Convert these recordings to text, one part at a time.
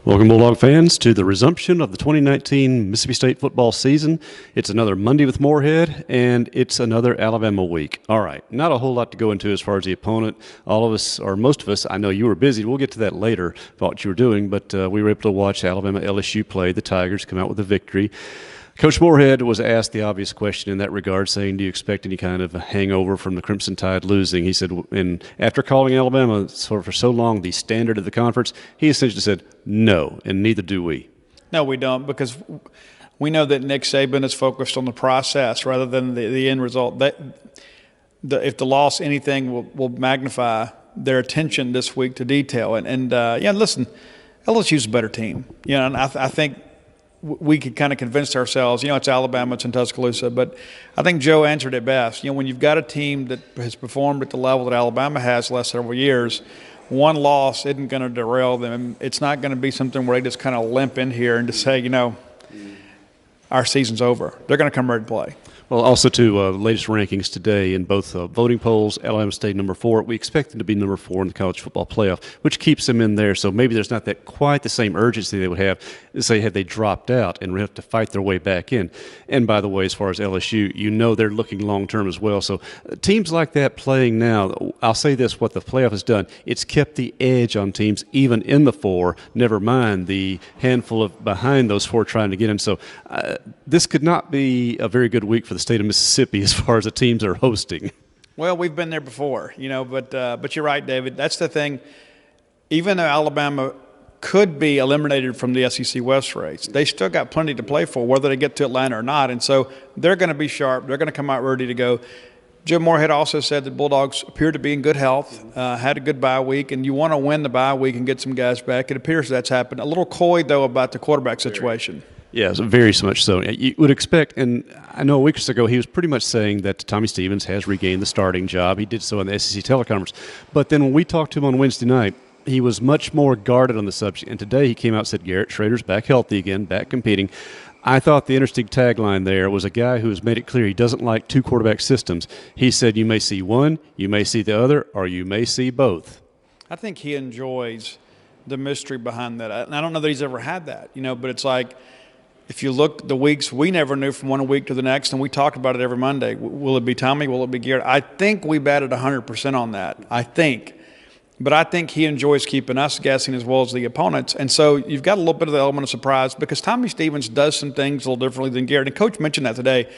Welcome, Bulldog fans, to the resumption of the 2019 Mississippi State football season. It's another Monday with Moorhead, and it's another Alabama week. All right, not a whole lot to go into as far as the opponent. All of us, or most of us, I know you were busy. We'll get to that later, what you were doing, but we were able to watch Alabama LSU play. The Tigers come out with a victory. Coach Moorhead was asked the obvious question in that regard, saying, do you expect any kind of a hangover from the Crimson Tide losing? He said, and after calling Alabama for so long the standard of the conference, he essentially said, no, and neither do we. No, we don't, because we know that Nick Saban is focused on the process rather than the end result. If the loss, anything, will magnify their attention this week to detail. Listen, LSU's a better team. And I think we could kind of convince ourselves, it's Alabama, it's in Tuscaloosa. But I think Joe answered it best. When you've got a team that has performed at the level that Alabama has the last several years, one loss isn't going to derail them. It's not going to be something where they just kind of limp in here and just say, our season's over. They're going to come ready to play. Well, also, too, latest rankings today in both voting polls, Alabama State number 4. We expect them to be number 4 in the college football playoff, which keeps them in there. So maybe there's not quite the same urgency they would have, say, had they dropped out and have to fight their way back in. And by the way, as far as LSU, they're looking long-term as well. So teams like that playing now, I'll say this, what the playoff has done, it's kept the edge on teams even in the 4, never mind the handful of behind those 4 trying to get in. So this could not be a very good week for the state of Mississippi as far as the teams are hosting. Well, we've been there before, but you're right, David. That's the thing. Even though Alabama could be eliminated from the SEC West race, they still got plenty to play for, whether they get to Atlanta or not. And so they're going to be sharp. They're going to come out ready to go. Joe Moorhead also said that Bulldogs appear to be in good health, had a good bye week, and you want to win the bye week and get some guys back. It appears that's happened. A little coy, though, about the quarterback situation. Yes, very much so. You would expect, and I know a week or so ago he was pretty much saying that Tommy Stevens has regained the starting job. He did so in the SEC teleconference. But then when we talked to him on Wednesday night, he was much more guarded on the subject. And today he came out and said Garrett Schrader's back healthy again, back competing. I thought the interesting tagline there was a guy who has made it clear he doesn't like 2 quarterback systems. He said you may see one, you may see the other, or you may see both. I think he enjoys the mystery behind that. And I don't know that he's ever had that, but it's like, if you look the weeks, we never knew from one week to the next, and we talked about it every Monday. Will it be Tommy? Will it be Garrett? I think we batted 100% on that. I think. But I think he enjoys keeping us guessing as well as the opponents. And so you've got a little bit of the element of surprise because Tommy Stevens does some things a little differently than Garrett. And Coach mentioned that today.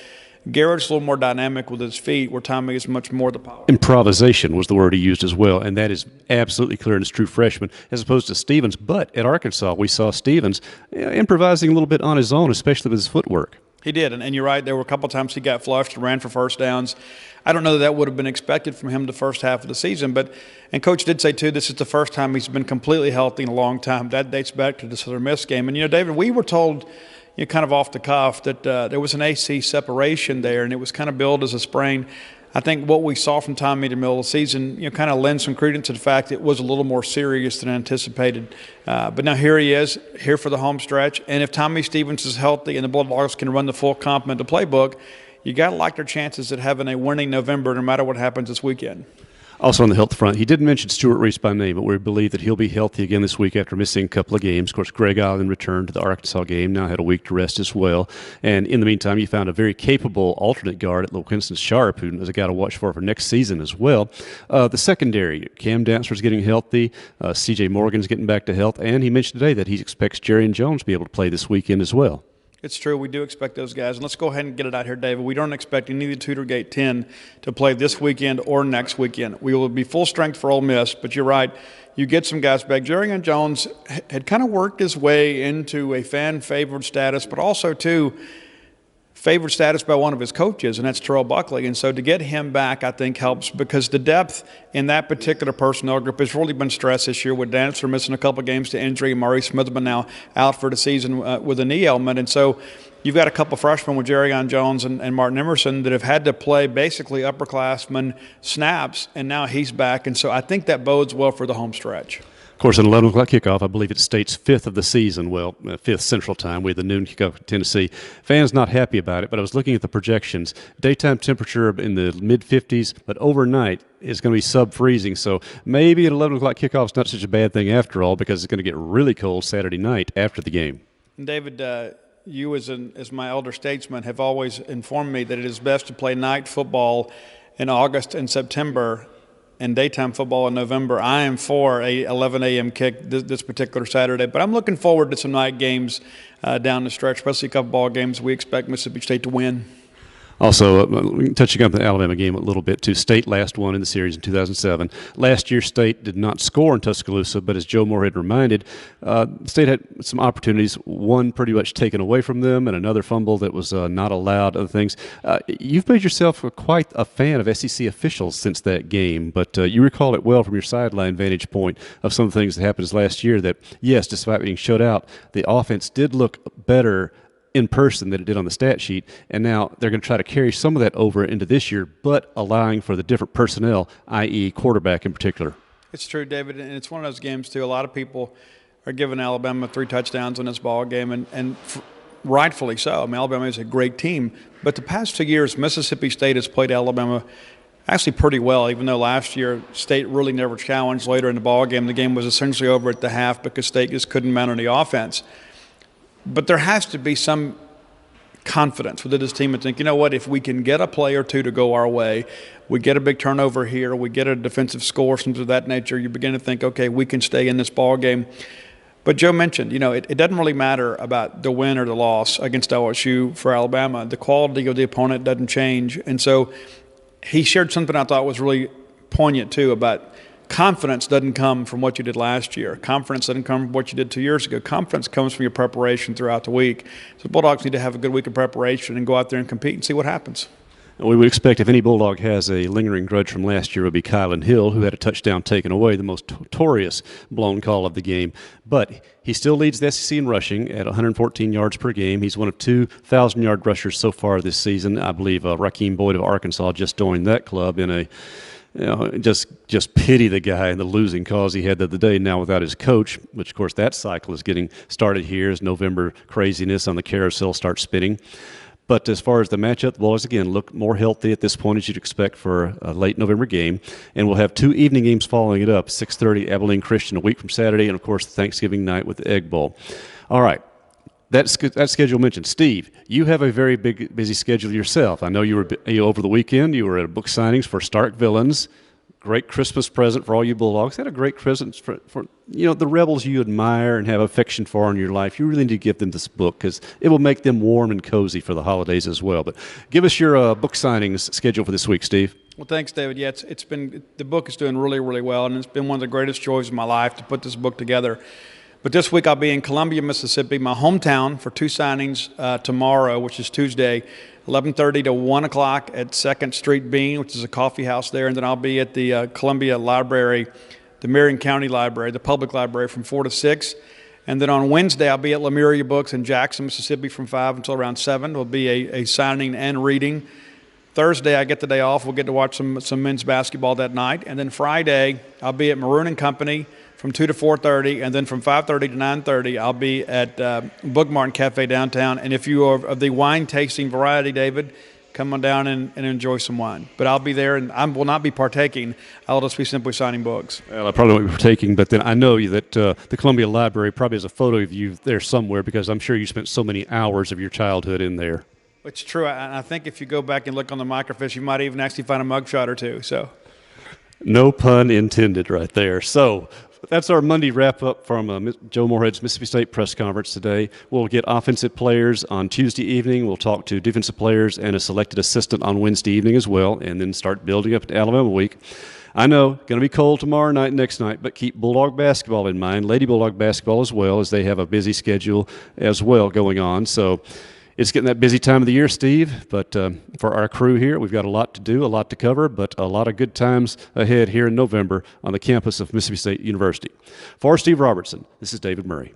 Garrett's a little more dynamic with his feet, where Tommy is much more the power. Improvisation was the word he used as well, and that is absolutely clear in his true freshman, as opposed to Stevens. But at Arkansas, we saw Stevens improvising a little bit on his own, especially with his footwork. He did, and you're right. There were a couple of times he got flushed and ran for first downs. I don't know that would have been expected from him the first half of the season, and Coach did say, too, this is the first time he's been completely healthy in a long time. That dates back to the Southern Miss game. And, David, we were told – kind of off the cuff, that there was an AC separation there, and it was kind of billed as a sprain. I think what we saw from Tommy in the middle of the season, kind of lends some credence to the fact it was a little more serious than anticipated. But now here he is, here for the home stretch. And if Tommy Stevens is healthy and the Bulldogs can run the full complement of the playbook, you got to like their chances at having a winning November no matter what happens this weekend. Also on the health front, he didn't mention Stuart Reese by name, but we believe that he'll be healthy again this week after missing a couple of games. Of course, Greg Allen returned to the Arkansas game, now had a week to rest as well. And in the meantime, you found a very capable alternate guard at Little Winston Sharp, who is a guy to watch for next season as well. The secondary, Cam Dantzler's getting healthy, C.J. Morgan's getting back to health, and he mentioned today that he expects Jerry and Jones to be able to play this weekend as well. It's true. We do expect those guys. And let's go ahead and get it out here, David. We don't expect any of the Tudor Gate 10 to play this weekend or next weekend. We will be full strength for Ole Miss, but you're right. You get some guys back. Jerry and Jones had kind of worked his way into a fan-favored status, but also, too, favored status by one of his coaches, and that's Terrell Buckley. And so to get him back, I think, helps because the depth in that particular personnel group has really been stressed this year with Dantzler missing a couple of games to injury. Murray Smith has been now out for the season with a knee ailment. And so you've got a couple freshmen with Jerrion Jones and Martin Emerson that have had to play basically upperclassmen snaps, and now he's back. And so I think that bodes well for the home stretch. Of course, an 11 o'clock kickoff, I believe it's State's 5th of the season. Well, 5th Central Time. We had the noon kickoff in Tennessee. Fans not happy about it, but I was looking at the projections. Daytime temperature in the mid-50s, but overnight it's going to be sub-freezing. So maybe an 11 o'clock kickoff is not such a bad thing after all, because it's going to get really cold Saturday night after the game. And David, you as my elder statesman have always informed me that it is best to play night football in August and September and daytime football in November. I am for a 11 a.m. kick this particular Saturday, but I'm looking forward to some night games down the stretch, especially a couple ball games we expect Mississippi State to win. Also, touching on the Alabama game a little bit, too. State last won in the series in 2007. Last year, State did not score in Tuscaloosa, but as Joe Moorhead reminded, State had some opportunities, one pretty much taken away from them and another fumble that was not allowed, other things. You've made yourself quite a fan of SEC officials since that game, but you recall it well from your sideline vantage point of some of the things that happened last year that, yes, despite being shut out, the offense did look better in person than it did on the stat sheet, and now they're going to try to carry some of that over into this year, but allowing for the different personnel, i.e. quarterback in particular. It's true, David, and it's one of those games, too. A lot of people are giving Alabama 3 touchdowns in this ball game, and rightfully so. I mean, Alabama is a great team, but the past 2 years, Mississippi State has played Alabama actually pretty well, even though last year State really never challenged later in the ball game. The game was essentially over at the half because State just couldn't mount any offense. But there has to be some confidence within this team and think, you know what, if we can get a play or two to go our way, we get a big turnover here, we get a defensive score, something of that nature, you begin to think, okay, we can stay in this ball game. But Joe mentioned, it doesn't really matter about the win or the loss against LSU for Alabama. The quality of the opponent doesn't change. And so he shared something I thought was really poignant, too, about confidence doesn't come from what you did last year. Confidence doesn't come from what you did 2 years ago. Confidence comes from your preparation throughout the week. So Bulldogs need to have a good week of preparation and go out there and compete and see what happens. We would expect if any Bulldog has a lingering grudge from last year, it would be Kylan Hill, who had a touchdown taken away, the most notorious blown call of the game. But he still leads the SEC in rushing at 114 yards per game. He's one of 2 1,000-yard rushers so far this season. I believe Raheem Boyd of Arkansas just joined that club in a just pity the guy and the losing cause he had the other day now without his coach, which, of course, that cycle is getting started here as November craziness on the carousel starts spinning. But as far as the matchup, the Bulldogs, again, look more healthy at this point as you'd expect for a late November game. And we'll have 2 evening games following it up, 6:30 Abilene Christian a week from Saturday, and, of course, Thanksgiving night with the Egg Bowl. All right. That schedule mentioned. Steve, you have a very busy schedule yourself. I know you were over the weekend. You were at book signings for Stark Villains. Great Christmas present for all you Bulldogs. Had a great present for the Rebels you admire and have affection for in your life. You really need to give them this book because it will make them warm and cozy for the holidays as well. But give us your book signings schedule for this week, Steve. Well, thanks, David. Yeah, it's been the book is doing really, really well, and it's been one of the greatest joys of my life to put this book together. But this week I'll be in Columbia, Mississippi, my hometown, for 2 signings tomorrow, which is Tuesday, 11:30 to 1 o'clock at 2nd Street Bean, which is a coffee house there. And then I'll be at the Columbia Library, the Marion County Library, the public library, from 4 to 6. And then on Wednesday, I'll be at Lemuria Books in Jackson, Mississippi, from 5 until around 7. There'll be a signing and reading. Thursday, I get the day off. We'll get to watch some men's basketball that night. And then Friday, I'll be at Maroon and Company from 2 to 4:30, and then from 5:30 to 9:30, I'll be at Bookmartin Cafe downtown. And if you are of the wine tasting variety, David, come on down and enjoy some wine. But I'll be there, and I will not be partaking. I'll just be simply signing books. Well, I probably won't be partaking, but then I know that the Columbia Library probably has a photo of you there somewhere because I'm sure you spent so many hours of your childhood in there. It's true. I think if you go back and look on the microfiche, you might even actually find a mugshot or two. So, no pun intended right there. So that's our Monday wrap-up from Joe Moorhead's Mississippi State press conference today. We'll get offensive players on Tuesday evening. We'll talk to defensive players and a selected assistant on Wednesday evening as well, and then start building up to Alabama week. I know, going to be cold tomorrow night and next night, but keep Bulldog basketball in mind, Lady Bulldog basketball as well, as they have a busy schedule as well going on. So it's getting that busy time of the year, Steve, but for our crew here, we've got a lot to do, a lot to cover, but a lot of good times ahead here in November on the campus of Mississippi State University. For Steve Robertson, this is David Murry.